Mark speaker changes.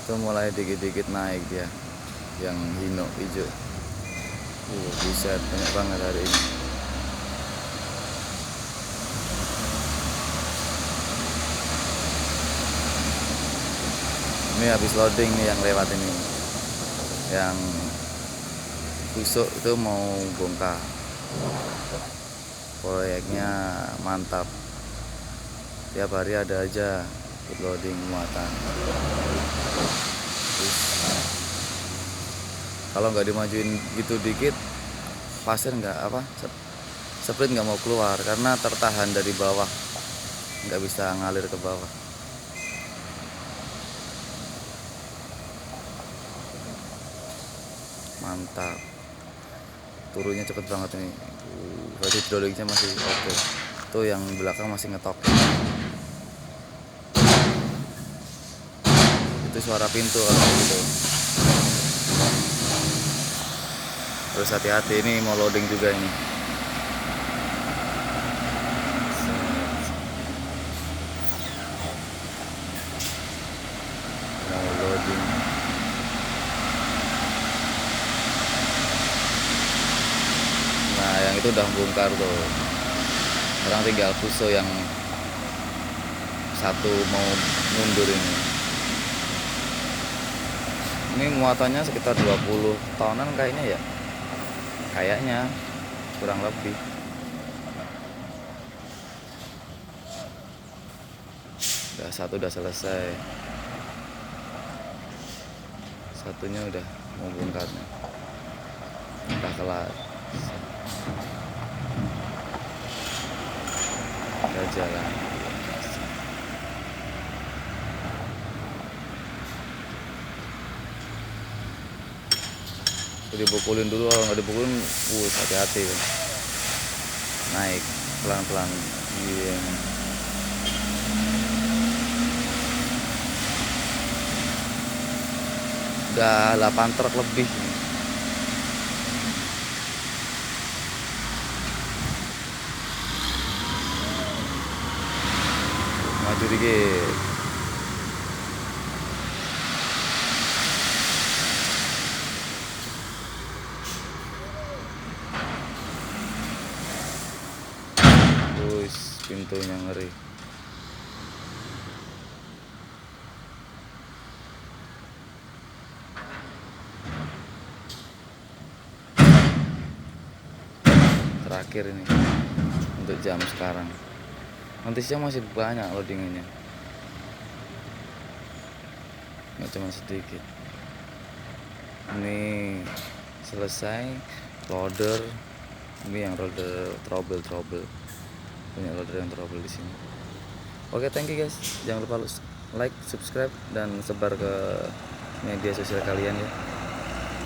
Speaker 1: Itu mulai dikit-dikit naik dia, yang hino hijau. Buset, banyak banget hari ini. Ini habis loading nih yang lewat ini, yang busuk itu mau bongkar. Proyeknya mantap, tiap hari ada aja loading muatan. Kalau nggak dimajuin gitu dikit, pasir nggak sprint nggak mau keluar karena tertahan dari bawah, nggak bisa ngalir ke bawah. Mantap, turunnya cepet banget ini. Berarti hidroliknya masih oke. Tuh yang belakang masih ngetok. Itu suara pintu kalau gitu. Terus hati-hati, ini mau loading juga ini. Mau loading. Nah, yang itu udah bongkar tuh. Sekarang tinggal Fuso yang satu mau mundur ini. Ini muatannya sekitar 20 tonan kayaknya ya. Kayaknya kurang lebih. Satu udah selesai. Satunya udah mau bongkarnya. Udah kelar. Udah jalan. Dipukulin dulu, kalau nggak dipukulin hati-hati kan. Naik pelan-pelan. Iya. Udah 8 truk lebih. Maju dikit. Pintunya ngeri. Terakhir ini untuk jam sekarang. Nanti siang masih banyak loadingannya, nggak cuma sedikit. Ini selesai loader. Ini yang loader trouble. Banyak loader yang trouble di sini. Oke, thank you guys. Jangan lupa like, subscribe, dan sebar ke media sosial kalian ya.